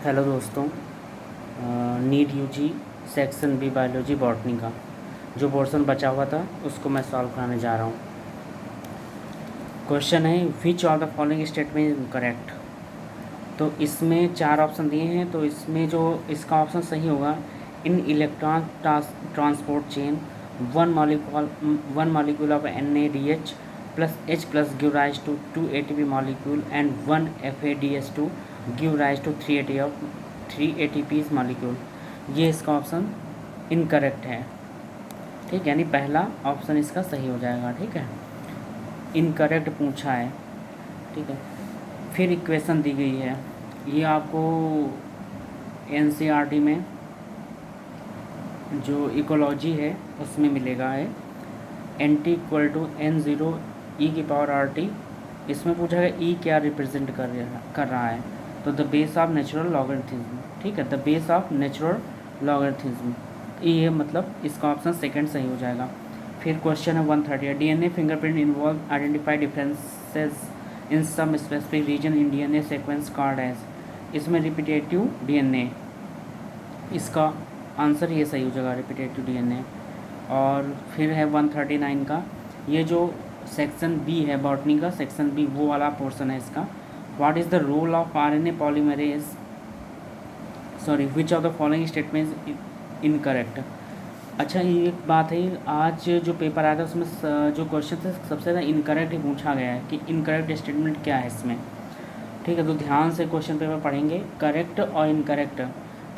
Hello दोस्तों, NEET UG section B biology botany का जो पोर्शन बचा हुआ था उसको मैं सॉल्व कराने जा रहा हूँ। क्वेश्चन है which of the following statement is correct. तो इसमें चार ऑप्शन दिए हैं, तो इसमें जो इसका ऑप्शन सही होगा, in electron transport chain one molecule of NADH plus H plus give rise to 2 ATP molecule and 1 FADH2 give rise to 3 ATP molecule. ये इसका ऑप्शन इनकरेक्ट है। ठीक, यानी पहला ऑप्शन इसका सही हो जाएगा। ठीक है, इनकरेक्ट पूछा है। ठीक है, फिर इक्वेशन दी गई है, ये आपको NCERT में जो इकोलॉजी है उसमें मिलेगा है। NT equal to N0 e⁻RT। इसमें पूछा है E क्या रिप्रेजेंट कर रहा है, तो the base of natural logarithm. ठीक है, the base of natural logarithm ये मतलब इसका ऑप्शन सेकंड सही हो जाएगा। फिर क्वेश्चन है 130, DNA fingerprint involve identify differences in some specific region in DNA sequence called as. इसमें रिपीटेटिव DNA, इसका आंसर ये सही हो जाएगा, रिपीटेटिव DNA। और फिर है 139 का, ये जो सेक्शन बी है बॉटनी का, सेक्शन बी वो वाला पोर्शन है इसका। What is the role of RNA polymerase, sorry which of the following statement incorrect. अच्छा, ये एक बात है, आज जो पेपर आया था उसमें जो क्वेश्चन थे सबसे ज़्यादा इनकरेक्ट ही पूछा गया है कि इनकरेक्ट स्टेटमेंट क्या है इसमें। ठीक है, तो ध्यान से क्वेश्चन पेपर पढ़ेंगे। करेक्ट और इनकरेक्ट,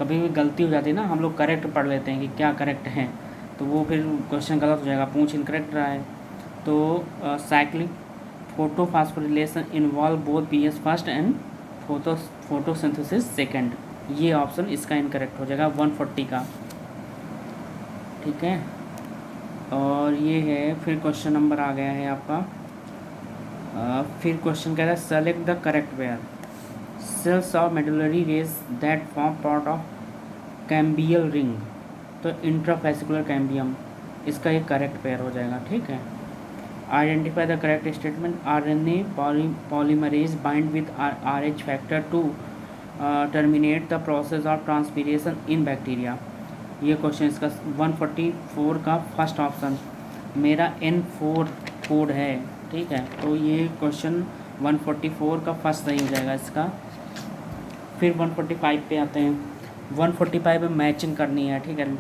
कभी भी गलती हो जाती है ना, हम लोग करेक्ट पढ़ लेते हैं कि क्या करेक्ट है, तो वो फिर क्वेश्चन गलत हो जाएगा, पूछ इनकरेक्ट रहा है। तो cyclic photophosphorylation involve both PS first and photosynthesis second. ये ऑप्शन इसका इनकरेक्ट हो जाएगा 140 का। ठीक है, और ये है फिर क्वेश्चन नंबर आ गया है आपका। फिर क्वेश्चन कह रहा है select the correct pair. Cells of medullary rays that form part of cambial ring, तो इंट्राफेसिकुलर कैम्बियम इसका एक करेक्ट पेयर हो जाएगा। ठीक है, identify the correct statement. RNA polymerase bind with RH factor to terminate the process of transpiration in bacteria. ये question इसका 144 का फर्स्ट ऑप्शन, मेरा N4 कोड है। ठीक है, तो ये क्वेश्चन 144 का फर्स्ट सही हो जाएगा इसका। फिर 145 पे आते हैं। 145 में मैचिंग करनी है। ठीक है,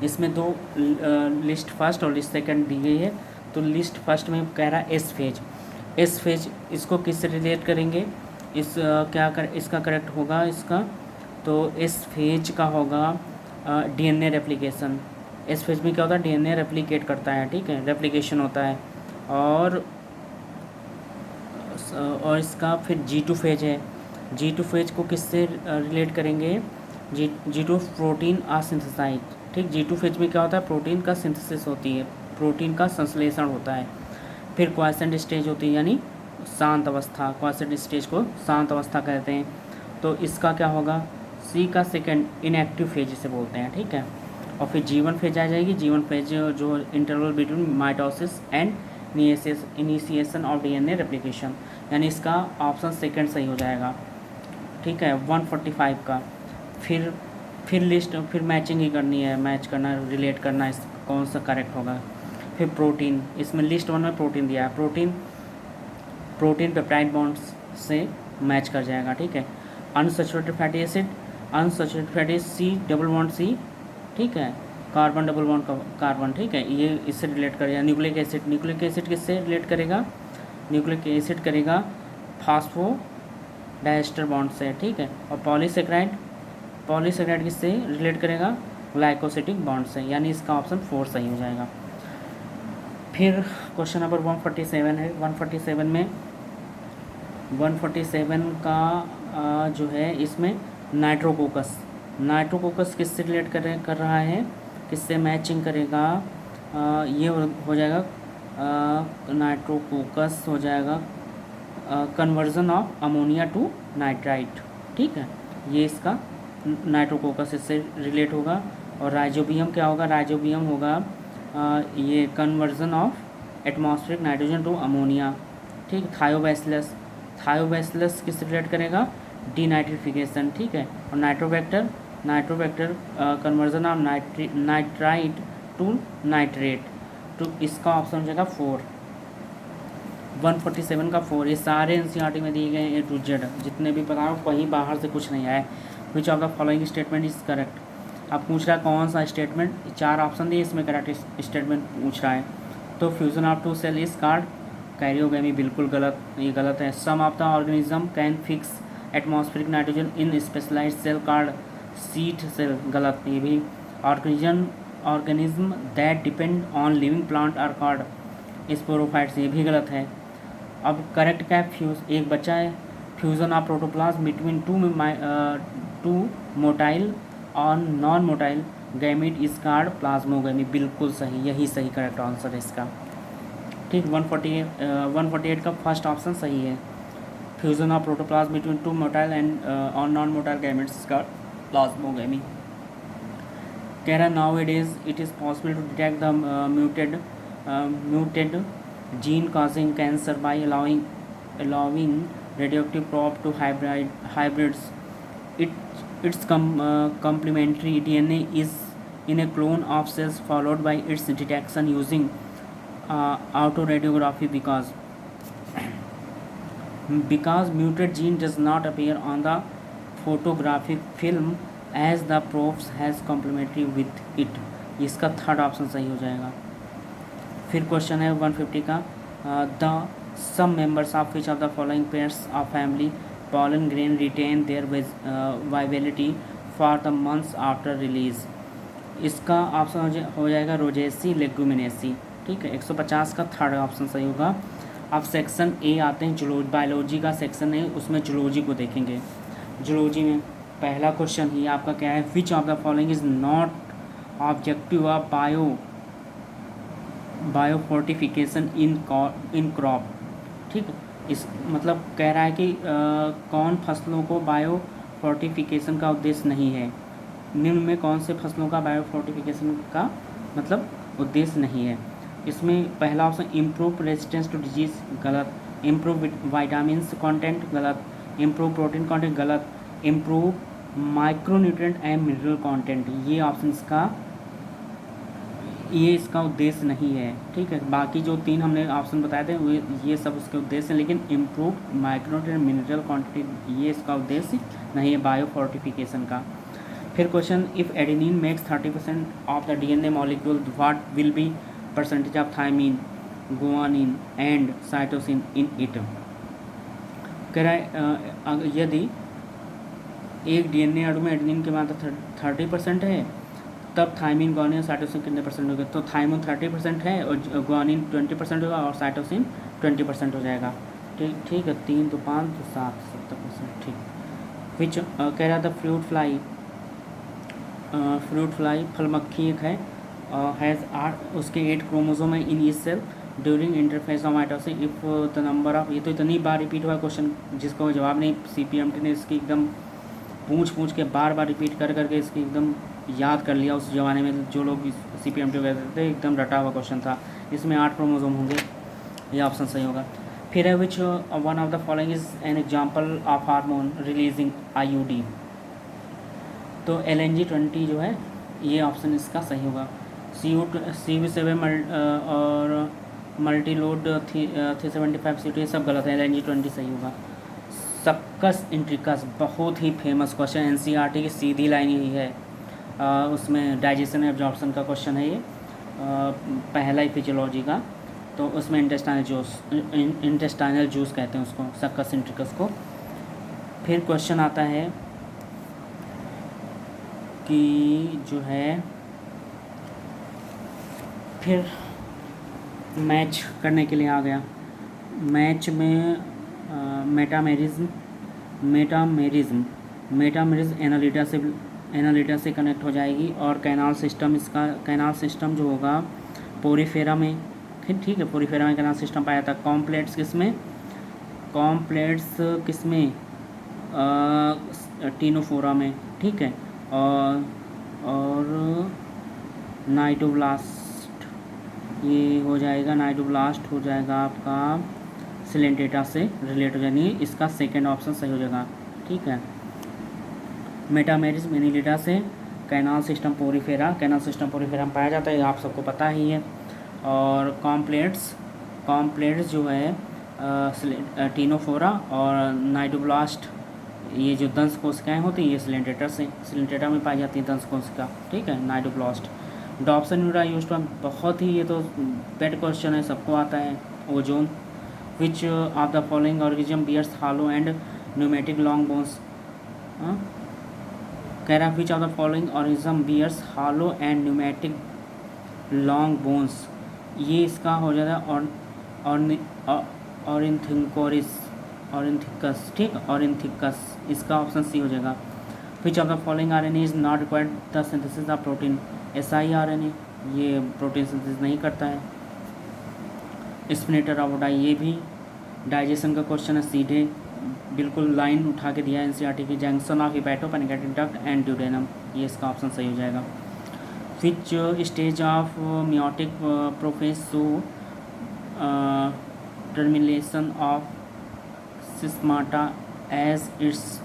इसमें दो लिस्ट फर्स्ट और लिस्ट सेकंड दी गई है। तो लिस्ट फर्स्ट में कह रहा है एस फेज, इसको किससे रिलेट करेंगे, इसका करेक्ट होगा इसका, तो एस फेज का होगा DNA रेप्लिकेशन। एस फेज में क्या होता है, DNA रेप्लिकेट करता है। ठीक है, रेप्लिकेशन होता है। और इसका फिर G2 फेज है। G2 फेज को किससे रिलेट करेंगे, G2 प्रोटीन सिंथेसाइज। ठीक, G2 फेज में क्या होता है, प्रोटीन का सिंथेसिस होती है, प्रोटीन का संश्लेषण होता है। फिर क्वासेंट स्टेज होती है, यानी शांत अवस्था, क्वासेंट स्टेज को शांत अवस्था कहते हैं। तो इसका क्या होगा, C का सेकंड इनएक्टिव फेज इसे बोलते हैं। ठीक है, और फिर G1 फेज आ जाएगी। G1 फेज जो interval between mitosis and initiation of DNA replication, यानी इसका ऑप्शन सेकंड सही हो जाएगा। ठीक है, 145 का। फिर लिस्ट, फिर मैचिंग ही करनी है, मैच करना, रिलेट करना, इस कौन सा करेक्ट होगा। फिर प्रोटीन, इसमें लिस्ट 1 में प्रोटीन दिया है, प्रोटीन पेप्टाइड बॉन्ड्स से मैच कर जाएगा। ठीक है, unsaturated fatty acid, C double bond C। ठीक है, कार्बन डबल बॉन्ड कार्बन। ठीक है, ये इससे रिलेट करेगा। न्यूक्लिक एसिड किससे रिलेट करेगा, न्यूक्लिक एसिड करेगा फास्फो डाइस्टर बॉन्ड से। ठीक है, और पॉलीसेकेराइड किससे रिलेट करेगा, ग्लाइकोसिटिक बॉन्ड से, यानी इसका ऑप्शन 4 सही हो जाएगा। फिर क्वेश्चन नंबर 147 है। 147 का जो है, इसमें नाइट्रोकोकस किससे रिलेट कर रहा है, किससे मैचिंग करेगा, ये हो जाएगा नाइट्रोकोकस हो जाएगा conversion of ammonia to nitrite. ठीक है, ये इसका नाइट्रोकोकस इससे रिलेट होगा। और राइजोबियम क्या होगा, राइजोबियम होगा ये conversion of atmospheric nitrogen to ammonia. ठीक, थायोबैसिलस किससे रिलेट करेगा, डीनाइट्रिफिकेशन, ठीक है। और nitrobacter conversion of nitrite to nitrate, तो इसका ऑप्शन हो जाएगा 4, 147 का 4। ये सारे एनसीईआरटी में दिए गए ए टू जेड, जितने भी पता हो वहीं बाहर से कुछ नहीं आया। विच of the following statement is correct. अब पूछ रहा है कौन सा स्टेटमेंट, 4 ऑप्शन दिए, इसमें करेक्ट स्टेटमेंट पूछ रहा है। तो fusion of 2 cell is called karyogamy, बिल्कुल गलत, ये गलत है। Some of the organism can fix atmospheric nitrogen in specialised cell called seed cell, गलत, ये भी। Organism that depend on living plant are called sporophytes, ये भी गलत है। अब करेक्ट क्या है, एक बच्चा है। Fusion of protoplasm between two motile और non motile gamete is called plasmogamy, बिल्कुल सही, यही सही करेक्ट आंसर है इसका, ठीक। 148 का फर्स्ट ऑप्शन सही है। Fusion of protoplasm between two motile and और non motile gametes is called plasmogamy. कह रहा now it is possible to detect the muted gene causing cancer by allowing radioactive probe to hybrids. Its complementary DNA is in a clone of cells followed by its detection using autoradiography because muted gene does not appear on the photographic film as the probes has complementary with it. इसका third option सही हो जाएगा। फिर question है 150 का, the some members of which of the following pairs of family pollen grain retain their viability for the months after release. इसका option हो जाएगा रोजेसी लेगुमिनेसी, ठीक है। 150 का थर्ड ऑप्शन सही होगा। अब सेक्शन ए आते हैं, बायोलॉजी का सेक्शन है, उसमें जूलॉजी को देखेंगे। जूलॉजी में पहला क्वेश्चन ही आपका क्या है, which of the following is not objective of biofortification in crop, ठीक है। इस मतलब कह रहा है कि कौन फसलों को बायोफोर्टिफिकेशन का उद्देश्य नहीं है। निम्न में कौन से फसलों का बायोफोर्टिफिकेशन का मतलब उद्देश्य नहीं है। इसमें पहला option improve resistance to disease, गलत। इम्प्रूव विटामिन्स कंटेंट, गलत। इम्प्रूव प्रोटीन कंटेंट, गलत। Improve micronutrient and mineral content, ये ऑप्शन इसका उद्देश्य नहीं है, ठीक है। बाकी जो 3 हमने ऑप्शन बताए थे वो ये सब उसके उद्देश्य हैं, लेकिन इम्प्रूव माइक्रोन्यूट्रिएंट मिनरल क्वांटिटी ये इसका उद्देश्य नहीं है बायोफोर्टिफिकेशन का। फिर question, if adenine makes 30% of the DNA molecule what will be percentage of thymine, guanine and cytosine in it. कह रहा है यदि एक डीएनए अणु में एडेनिन की मात्रा 30% है, तब थायमिन, गुआनिन, साइटोसिन कितने परसेंट होगा। तो थायमिन 30% है और गुआनिन 20% होगा और साइटोसिन 20% हो जाएगा, ठीक है। 3 तो 5 तो 7, 70%, ठीक। विच कह रहा था फ्रूट फ्लाई फल मक्खी एक है, हैज़ 8 उसके 8 क्रोमोसोम है in each cell during interphase of mitosis if the number of, ये तो इतनी बार रिपीट हुआ क्वेश्चन जिसका कोई जवाब नहीं। CPMT ने इसकी एकदम पूछ के बार रिपीट करके इसकी एकदम याद कर लिया। उस ज़माने में जो लोग CPMT कहते थे एकदम रटा हुआ क्वेश्चन था। इसमें 8 क्रोमोसोम होंगे, ये ऑप्शन सही होगा। फिर है which one of the following is an example of hormone releasing IUD, तो LNG-20 जो है ये ऑप्शन इसका सही होगा। CV7 और मल्टीलोड 375 CO2 ये सब गलत है, LNG-20 सही होगा। सक्कस इंट्रिकस बहुत ही फेमस क्वेश्चन, NCERT की सीधी लाइन यही है। उसमें डाइजेशन एब्जॉर्प्शन का क्वेश्चन है ये, पहला ही फिजियोलॉजी का, तो उसमें इंटेस्टाइनल जूस कहते हैं उसको, सक्कस इंट्रिकस को। फिर क्वेश्चन आता है कि जो है फिर मैच करने के लिए आ गया। मैच में मेटामेरिज्म एनालिटा से कनेक्ट हो जाएगी और कैनाल सिस्टम जो होगा पोरीफेरा में, ठीक है, पोरीफेरा में कैनाल सिस्टम पाया था। कॉम्प्लेट्स किसमें टीनोफोरा में, ठीक है। और नाइटोब्लास्ट ये हो जाएगा, नाइटोब्लास्ट हो जाएगा आपका सिलेंटेटा से रिलेट हो जाएगी, इसका सेकंड ऑप्शन सही हो जाएगा। ठीक है। मेटामेरिस मेनिलिडा से कैनाल सिस्टम पोरीफेरा में पाया जाता है, आप सबको पता ही है। और कॉम्प्लेट्स जो है टीनोफोरा और नाइडोब्लास्ट, ये जो दंश कोशिकाएँ होती हैं ये सिलेंटेटा में पाई जाती है दंश कोशिका, ठीक है, नाइडोब्लास्ट। डॉप्सन न्यूरा यूज टू, बहुत ही ये तो पेट क्वेश्चन है, सबको आता है। ओजोन, which of the following organism bears hollow and pneumatic long bones, कह रहा which of the following organism bears hollow and pneumatic long bones, ये इसका हो जाता है ऑरिन्थिकस, ठीक, ऑरिन्थिकस, इसका ऑप्शन सी हो जाएगा। विच of the following RNA is not required the synthesis of protein, siRNA, ये प्रोटीन सिंथेसिस नहीं करता है। स्पिनेटर ऑफ ये भी डाइजेशन का क्वेश्चन है, सीधे बिल्कुल लाइन उठा के दिया है एनसीईआरटी की। Junction of hepatopancreatic duct and duodenum, ये इसका ऑप्शन सही हो जाएगा। Which stage of meiotic prophase to termination of chiasmata as its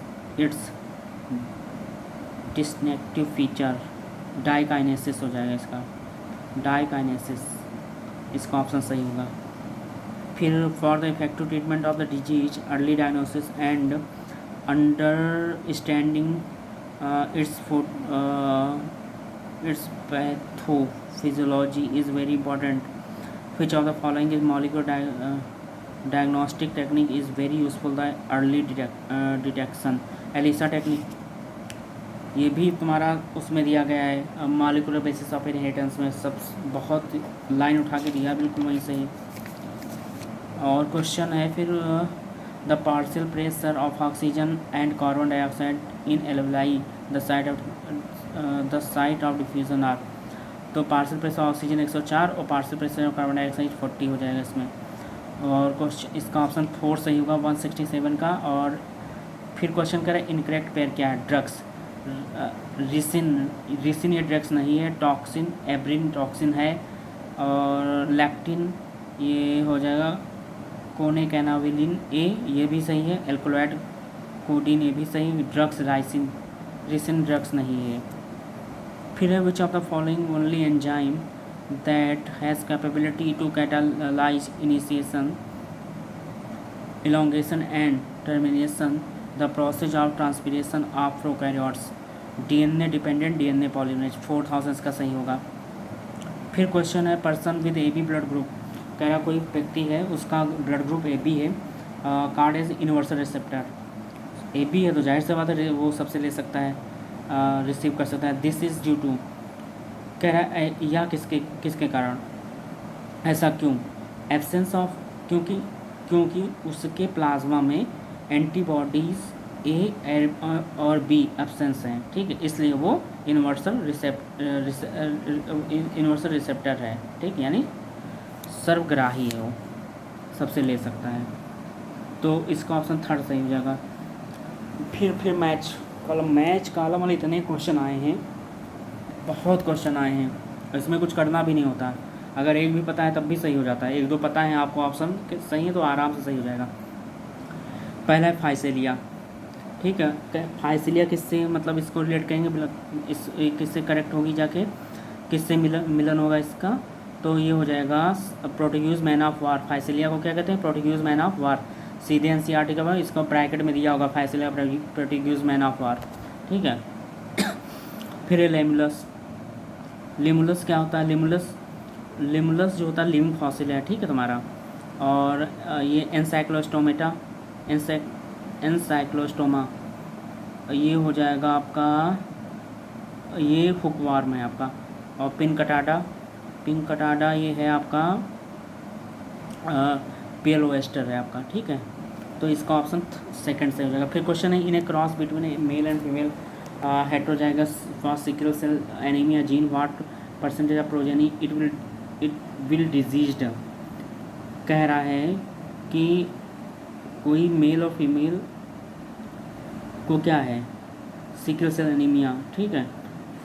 distinctive feature, diakinesis हो जाएगा इसका, डाइकाइनेसिस, इसका ऑप्शन सही होगा। फिर for the effective treatment of the disease, early diagnosis and understanding its pathophysiology is very important. Which of the following is molecular diagnostic technique is very useful the early detection, Elisa technique, ये भी तुम्हारा उसमें दिया गया है molecular basis of inheritance में, सब बहुत लाइन उठा के दिया, बिल्कुल वहीं सही। और क्वेश्चन है फिर the partial pressure of oxygen and carbon dioxide in alveoli, the site of diffusion are, तो पार्शियल प्रेशर ऑक्सीजन 104 और partial pressure of carbon dioxide 40 हो जाएगा इसमें। और क्वेश्चन इसका ऑप्शन 4 सही होगा 167 का। और फिर क्वेश्चन करें इनकरेक्ट पेयर क्या है, ड्रग्स, रिसिन ये ड्रग्स नहीं है, टॉक्सिन एब्रिन टॉक्सिन है, और लैक्टिन ये हो जाएगा कोनेकैनाविलिन ए, ये भी सही है, एल्कोलॉइड कोडीन ये भी सही, ड्रग्स रिसिन ड्रग्स नहीं है। फिर है which of the following only enzyme that has capability to catalyse initiation, elongation and termination the process of transpiration of prokaryotes, DNA dependent DNA polymerase, 4000 का सही होगा। फिर क्वेश्चन है person with AB blood group, कह रहा कोई व्यक्ति है उसका ब्लड ग्रुप AB है, called as universal receptor, AB है तो जाहिर सी बात है वो सबसे ले सकता है, रिसीव कर सकता है। दिस इज़ ड्यू टू, कह रहा है या किसके कारण, ऐसा क्यों, एब्सेंस ऑफ, क्योंकि उसके प्लाज्मा में एंटीबॉडीज़ ए और बी एब्सेंस हैं, ठीक है, इसलिए वो यूनिवर्सल रिसेप्टर है, ठीक, यानी सर्वग्राही है, वो सबसे ले सकता है, तो इसका ऑप्शन 3 सही हो जाएगा। फिर मैच कॉलम वाले इतने क्वेश्चन आए हैं, बहुत क्वेश्चन आए हैं, इसमें कुछ करना भी नहीं होता, अगर एक भी पता है तब भी सही हो जाता है, एक दो पता है आपको ऑप्शन सही है तो आराम से सही हो जाएगा। पहला है फाइसेलिया, ठीक है, फाइसेलिया किससे मतलब इसको रिलेट करेंगे, इस किससे करेक्ट होगी जाके, किससे मिलन होगा इसका, तो ये हो जाएगा प्रोटेग्यूज मैन ऑफ वार, फाइसेलिया को क्या कहते हैं, प्रोटेग्यूज मैन ऑफ वार, सीधे एनसीईआरटी का बाद इसको ब्रैकेट में दिया होगा फाइसेलिया प्रोटेग्यूज मैन ऑफ वार, ठीक है। फिर है लिमुलस क्या होता है, लिमुलस जो होता है लिविंग फॉसिल है, ठीक है तुम्हारा। और ये एनसाइक्लोस्टोमा ये हो जाएगा आपका, ये हुकवार्म है आपका। और पिंक कटाडा ये है आपका पेलोएस्टर है आपका, ठीक है, तो इसका ऑप्शन 2 से हो जाएगा। फिर क्वेश्चन है in a cross between male and female heterozygous for sickle cell anaemia gene what percentage of progeny it will diseased, कह रहा है कि कोई मेल और फीमेल को क्या है सिकल सेल एनीमिया, ठीक है,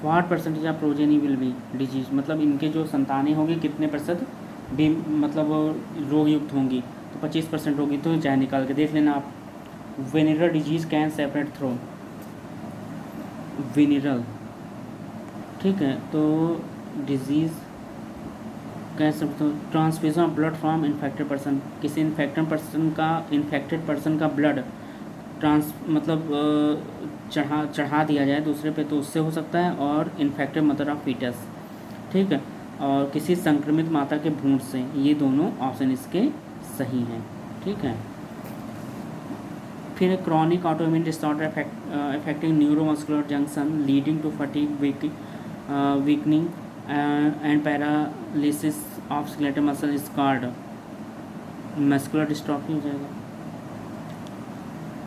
what percentage of progeny will be disease, मतलब इनके जो संतानें होंगी कितने % मतलब रोग युक्त होंगी, तो 25% होगी, तो चाहे निकाल के देख लेना आप। वेनिरल डिजीज कैन सेपरेट थ्रू वेनिरल, ठीक है। तो डिजीज़ कैसे transfusion of blood from infected person, किसी इन्फेक्टेड पर्सन का ब्लड ट्रांस मतलब चढ़ा दिया जाए दूसरे पे तो उससे हो सकता है, और इन्फेक्टेड मदर ऑफ फीटस, ठीक है, और किसी संक्रमित माता के भ्रूण से, ये दोनों ऑप्शन इसके सही हैं, ठीक है। फिर chronic autoimmune disorder affecting neuromuscular junction leading to fatigue weakening and paralysis of skeletal muscle scarred, muscular dystrophy हो जाएगा।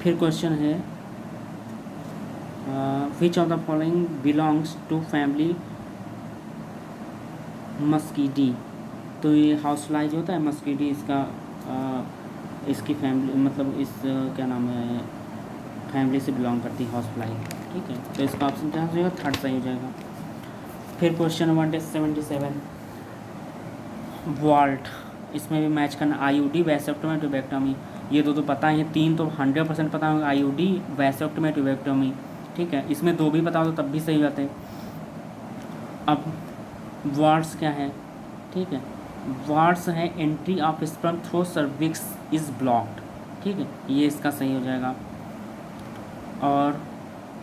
फिर क्वेश्चन है which of the following belongs to family Muscidae, तो ये हाउस फ्लाई जो होता है मस्कीडी, इसकी फैमिली मतलब इस क्या नाम है फैमिली से बिलोंग करती है हाउस फ्लाई, ठीक है। तो इसका ऑप्शन क्या हो जाएगा, थर्ड सही हो जाएगा। फिर क्वेश्चन नंबर 77 वॉल्ट, इसमें भी मैच करना आईयूडी वैसेक्टोमी ट्यूबेक्टोमी, ये दो तो पता है, 3 तो 100% पता होगा, आईयूडी वैसेक्टोमी ट्यूबेक्टोमी, ठीक है। इसमें 2 भी पता हो तो तब भी सही जाते हैं। अब वार्ड्स क्या है, ठीक है, वार्ड्स है entry of sperm through cervix is blocked, ठीक है, ये इसका सही हो जाएगा। और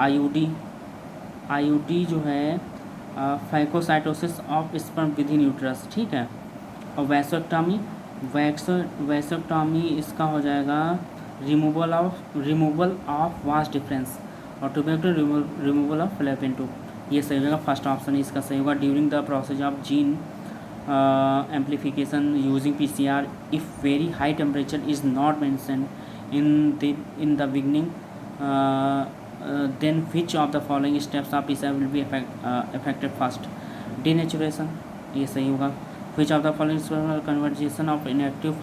आईयूडी जो है phagocytosis of sperm with in uterus, ठीक है। और वैसेक्टोमी इसका हो जाएगा रिमूवल ऑफ वास्ट डिफरेंस, और tubectomy removal of fallopian tube, ये सही हो जाएगा। फर्स्ट ऑप्शन इसका सही होगा। During the process of gene amplification using PCR, if very high temperature is not mentioned in the beginning, then which of the following steps of PCR will be affected first? Denaturation, ये सही होगा। which of the following conversion of inactive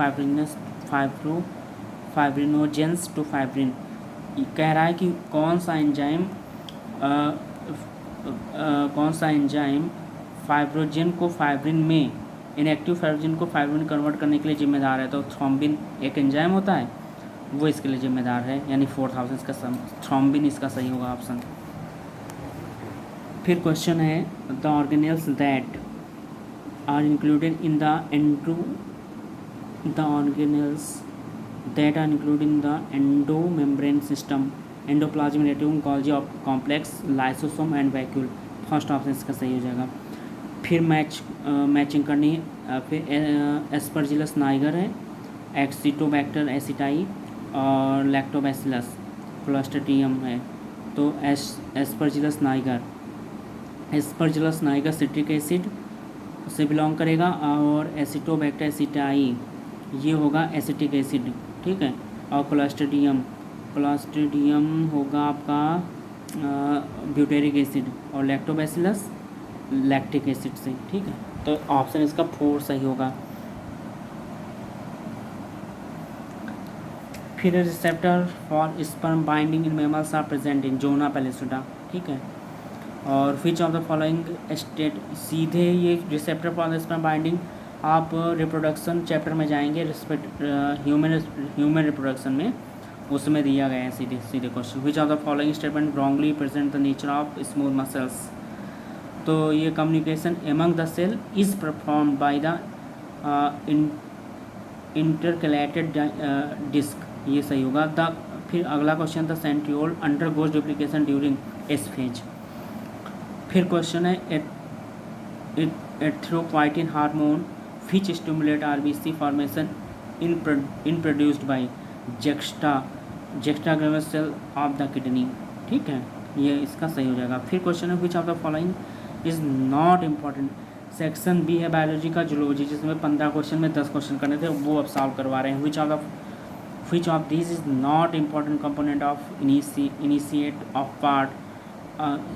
fibrinogens to fibrin, कह रहा है कि कौन सा enzyme fibrinogen को फाइब्रिन में, इनएक्टिव फाइब्रोजन को फाइब्रिन कन्वर्ट करने के लिए जिम्मेदार है। तो थ्रोम्बिन एक एंजाइम होता है, वो इसके लिए जिम्मेदार है, यानी 4000 इसका थ्रोम्बिन इसका सही होगा ऑप्शन। फिर क्वेश्चन है the organelles that are included in the endo membrane system, endoplasmic reticulum, Golgi complex, lysosome and vacuole, first option इसका सही हो जाएगा। फिर मैचिंग करनी है। फिर एस्परजिलस नाइगर है, एक्सिटोबैक्टर एसिटाई और लैक्टोबैसिलस क्लोस्ट्रिडियम है। तो एस्परजिलस नाइगर सिट्रिक एसिड से बिलोंग करेगा, और एसिटोबैक्टर एसिटाई ये होगा एसिटिक एसिड, ठीक है। और क्लोस्ट्रिडियम होगा आपका ब्यूटेरिक एसिड, और लैक्टोबैसिलस लैक्टिक एसिड से, ठीक है। तो ऑप्शन इसका 4 सही होगा। फिर receptor for sperm binding in mammals are present in zona pellucida, ठीक है। और which of the following state, सीधे ये रिसेप्टर फॉर स्पर्म बाइंडिंग आप रिप्रोडक्शन चैप्टर में जाएंगे, ह्यूमन रिप्रोडक्शन में, उसमें दिया गया है सीधे question. Which of the following statement wrongly present the nature of smooth muscles, तो ये communication among the cell is perform by the intercalated disc, ये सही होगा। फिर अगला question the centriole undergoes duplication during S phase. फिर question है erythropoietin hormone which stimulate RBC formation in produced by juxtaglomerular cell of the kidney, ठीक है, ये इसका सही हो जाएगा। फिर क्वेश्चन है which of the following is not important, section B है बायोलॉजी का जूलॉजी, जिसमें 15 क्वेश्चन में 10 क्वेश्चन करने थे, वो अब सॉल्व करवा रहे हैं। Which of this is not important component of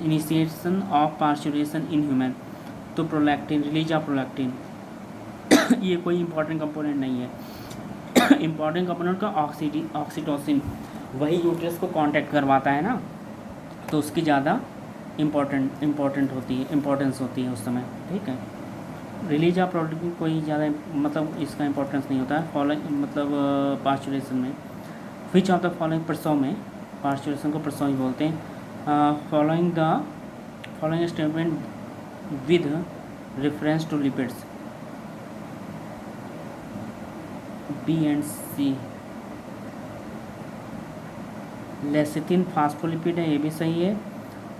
initiation of parturition in human, तो प्रोलैक्टिन, रिलीज ऑफ प्रोलैक्टिन ये कोई इंपॉर्टेंट कंपोनेंट नहीं है। इंपॉर्टेंट कंपोनेंट का ऑक्सीटोसिन, वही यूट्रस को कांटेक्ट करवाता है ना, तो उसकी ज़्यादा इम्पोर्टेंस होती है उस समय, ठीक है। रिलीज ऑफ प्रोलैक्टिन कोई ज़्यादा मतलब इसका इंपॉर्टेंस नहीं होता है फॉलोइंग मतलब पार्चुरेशन में। विच ऑफ द फॉलोइंग प्रसव में, पार्चुलेशन को प्रसव ही बोलते हैं। Following statement with reference to lipids, B and C. Lecithin phospholipid है, ये भी सही है,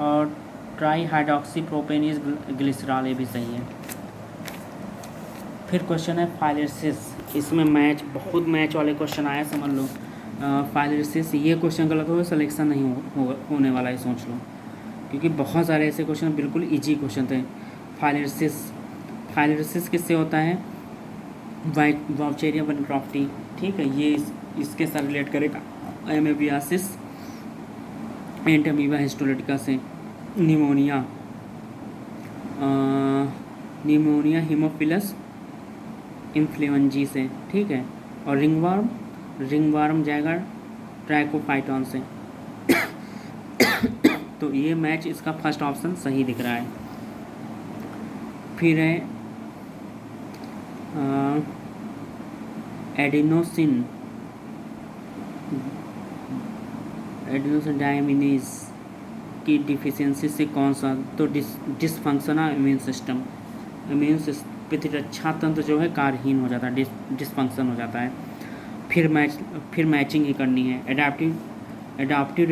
और ट्राई हाइड्रोक्सी प्रोपेनिस ग्लिसरॉल, ये भी सही है। फिर क्वेश्चन है फाइलेरिसिस, इसमें बहुत मैच वाले क्वेश्चन आए, समझ लो। फाइलेरिसिस, ये क्वेश्चन गलत हो सिलेक्शन नहीं होने वाला है, सोच लो, क्योंकि बहुत सारे ऐसे क्वेश्चन बिल्कुल इजी क्वेश्चन थे। फाइलेरिसिस किससे होता है? वाउचेरिया बनक्रॉफ्टी, ठीक है, ये इसके साथ रिलेट करेगा। एमेबियासिस एंड अमीबा हिस्टोलिटिका से। निमोनिया हीमोफिलस इन्फ्लुएंजी से, ठीक है, और रिंगवार्म जाएगा ट्राइकोफाइटॉन से। तो ये मैच इसका फर्स्ट ऑप्शन सही दिख रहा है। फिर है एडिनोसिन डायमिनेज की डिफिशियंसी से कौन सा? तो डिसफंक्शन ऑफ इम्यून सिस्टम, प्रतिरक्षा तंत्र जो है कार्यहीन हो जाता है, डिसफंक्शन हो जाता है। फिर मैचिंग ही करनी है। एडाप्टिव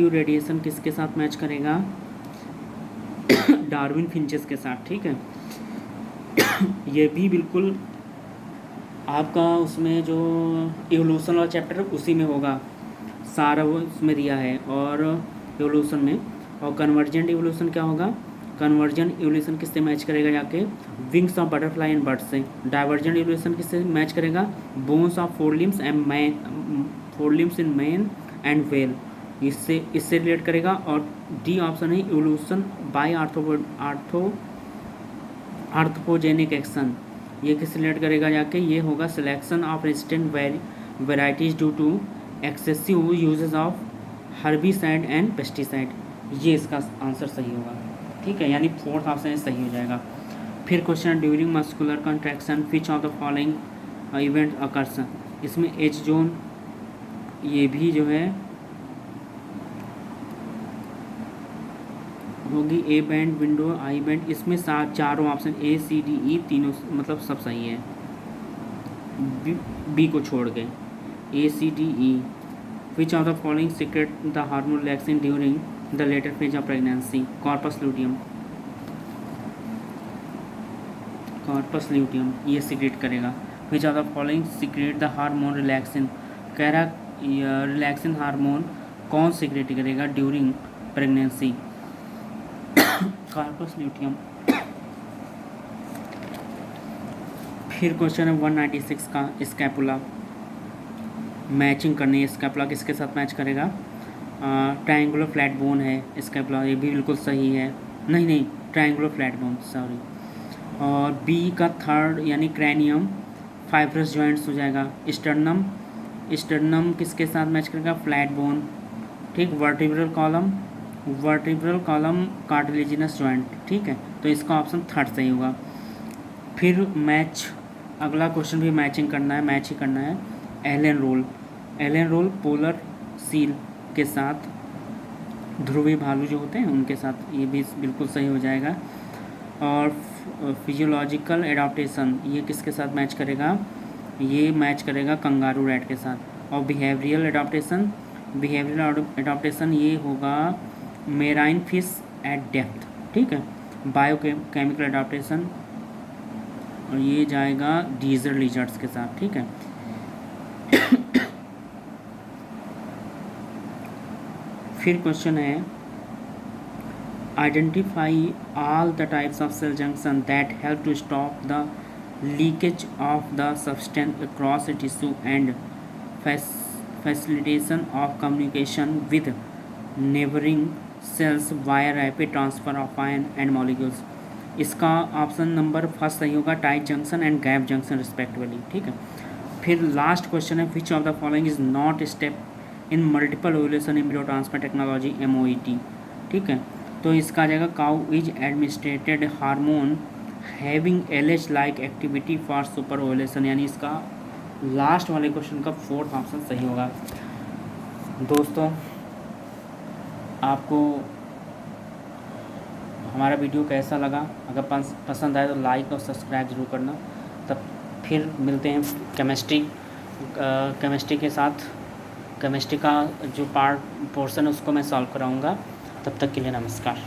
रेडिएशन किसके साथ मैच करेगा? डार्विन फिंचेस के साथ, ठीक है। ये भी बिल्कुल आपका उसमें जो इवोल्यूशन वाला चैप्टर है उसी में होगा, सारा वो उसमें दिया है। और इवोल्यूशन में, और कन्वर्जेंट इवोल्यूशन क्या होगा? कन्वर्जेंट इवोल्यूशन किससे मैच करेगा? जाके wings of butterfly and bird से। डाइवर्जेंट इवोल्यूशन किससे मैच करेगा? Bones of fore limbs in man and whale, इससे रिलेट करेगा। और डी ऑप्शन है इवोल्यूशन बाय आर्थ्रोपोजेनिक एक्शन, ये किससे रिलेट करेगा? जाके ये होगा selection of resistant varieties due to excessive uses of herbicide and pesticide, ये इसका आंसर सही होगा, ठीक है, यानी फोर्थ ऑप्शन सही हो जाएगा। फिर question during muscular contraction which of the following event occurs, इसमें एज जोन, ये भी जो है होगी A band, window, I band, इसमें चारों ऑप्शन ए सी डी ई तीनों मतलब सब सही है, बी को छोड़ के A C D E. Which of the following secrete the hormone relaxin during the latter phase of pregnancy, corpus luteum ये सीक्रेट करेगा। Which of the following secrete the hormone relaxin, कह रहा रिलैक्सिन हार्मोन कौन secrete करेगा during pregnancy? Corpus luteum. फिर question है 196 का scapula, matching करनी है। स्कैपुला किसके साथ मैच करेगा? ट्रायंगुलर फ्लैट बोन है स्कैपुला, ये भी बिल्कुल सही है। नहीं, ट्रायंगुलर फ्लैट बोन, सॉरी। और बी का थर्ड यानी क्रैनियम फाइब्रस जॉइंट्स हो जाएगा। स्टर्नम किसके साथ मैच करेगा? फ्लैट बोन, ठीक। वर्टिब्रल कॉलम कार्टिलेजिनस जॉइंट, ठीक है, तो इसका ऑप्शन थर्ड सही होगा। फिर मैच, अगला क्वेश्चन भी मैचिंग करना है, मैच ही करना है। एलन रोल पोलर सील के साथ, ध्रुवी भालू जो होते हैं उनके साथ, ये भी बिल्कुल सही हो जाएगा। और फिजियोलॉजिकल एडाप्टेशन ये किसके साथ मैच करेगा? ये मैच करेगा कंगारू रैट के साथ। और बिहेवियरल एडाप्टेशन ये होगा मेराइन फिश एट डेप्थ, ठीक है। बायोकेमिकल एडाप्टेशन और ये जाएगा डीजर लिजर्ड्स के साथ, ठीक है। फिर क्वेश्चन है identify all the types of cell junction that help to stop the leakage of the substance across a tissue and facilitation of communication with neighbouring cells via rapid transfer of ion and molecules. इसका option number first सही होगा, tight junction and gap junction respectively, ठीक है। फिर last question है which of the following is not step in multiple ovulation embryo transfer technology MOET, ठीक है। तो इसका आ जाएगा cow is administrated hormone having LH like activity for super ovulation, यानी इसका लास्ट वाले क्वेश्चन का 4th ऑप्शन सही होगा। दोस्तों, आपको हमारा वीडियो कैसा लगा? अगर पसंद आए तो लाइक और सब्सक्राइब ज़रूर करना। तब फिर मिलते हैं केमिस्ट्री के साथ। केमिस्ट्री का जो पोर्शन है उसको मैं सॉल्व कराऊंगा। तब तक के लिए नमस्कार।